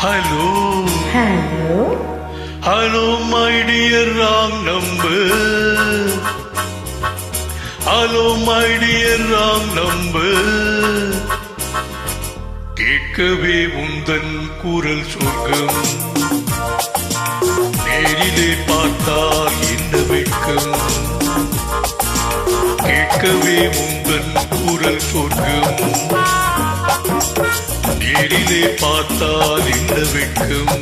Hello. Hello. Hello, my dear wrong number. Hello, my dear wrong number. கேட்கவே உந்தன் குரல் சொர்க்கம், நேரிலே பார்த்தால் என்ன வெட்கம். கேட்கவே உந்தன் குரல் சொர்க்கம், நேரிலே பார்த்தால் என்ன வெட்கம்.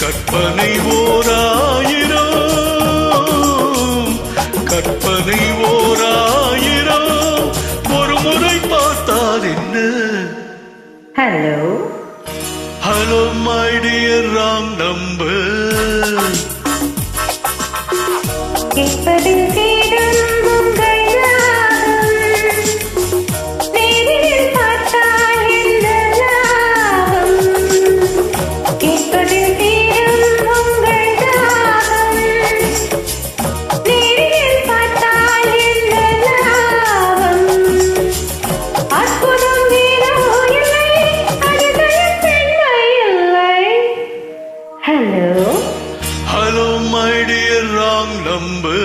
கற்பனை ஓராயிரம், கற்பனை ஓராயிரம், ஒரு முறை பார்த்தால் என்ன. Hello. Hello, my dear wrong number. கேட்பதில் தேடும் உங்கள் ராகம், நேரில் பார்த்தால் என்ன லாபம். கேட்பதில் தேடும் உங்கள் ராகம், நேரில் பார்த்தால் என்ன லாபம். அற்புதம் வேறோ இல்லை, அதிசயம் பெண்மை இல்லை. Hello. Hello, my dear wrong number.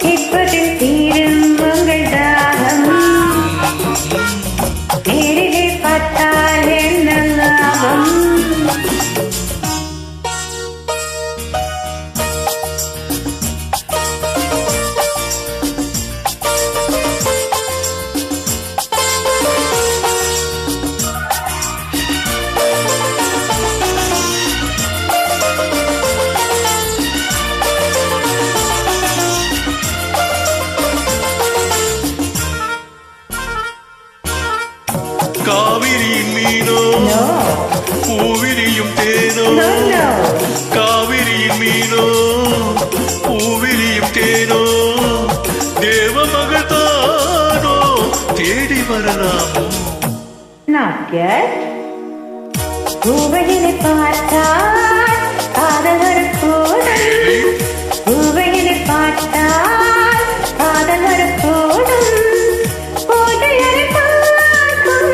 கேட்பதில் தீரும் உங்கள் தாகம், நேரிலே பார்த்தால் என்ன லாபம். காவிரி மீனோ பூவிரியும் தேனோ, காவிரி மீனோ பூவிரியும் தேனோ, தேவ மகள்தானோ தேடி வரலாமோ. Not yet. பூவையினை பார்த்தால் காதல் வரக்கூடும், பூவையினை பார்த்தால் காதல் வரக்கூடும், போதையரை பார்க்கும்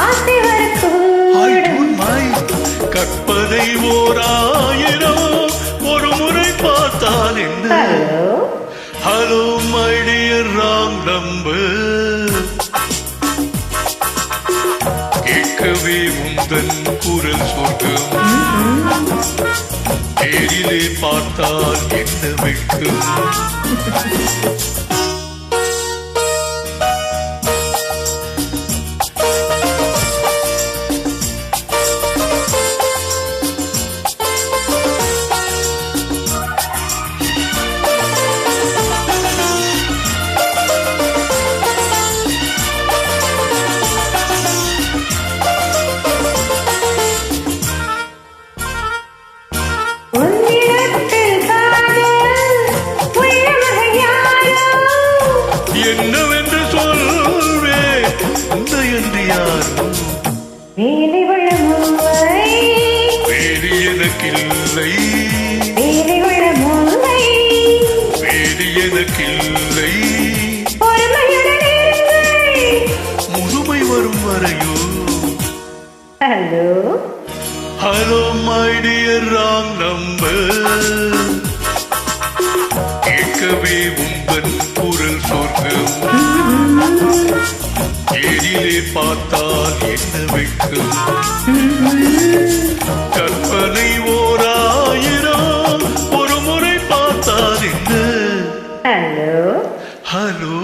ஆசை வரக்கூடும். கற்பனை ஓராயிரம், ஒரு முறை பார்த்தால் என்ன. Hello. Hello, my dear wrong number. கேட்கவே உந்தன் குரல் சொர்க்கம், நேரிலே பார்த்தால் என்ன வெட்கம். உன்னிடத்தில் காதல் உள்ளவர்கள் யாரோ, என்னவென்று சொல்வேன் உன்னை என்று யாரோ. வேலை உள்ள முல்லை, வேறு எனக்கில்லை, வேலை உள்ள முல்லை, வேறு எனக்கில்லை, பொறுமையுடன் இருங்கள். முழுமை வரும் வரையோ. Hello. Hello, my dear wrong number. கேட்கவே உந்தன் குரல் சொர்க்கம், நேரிலே பார்த்தால் என்ன வெட்கம். கற்பனை ஓராயிரம், ஒரு முறை பார்த்தால் என்ன. Hello. Hello.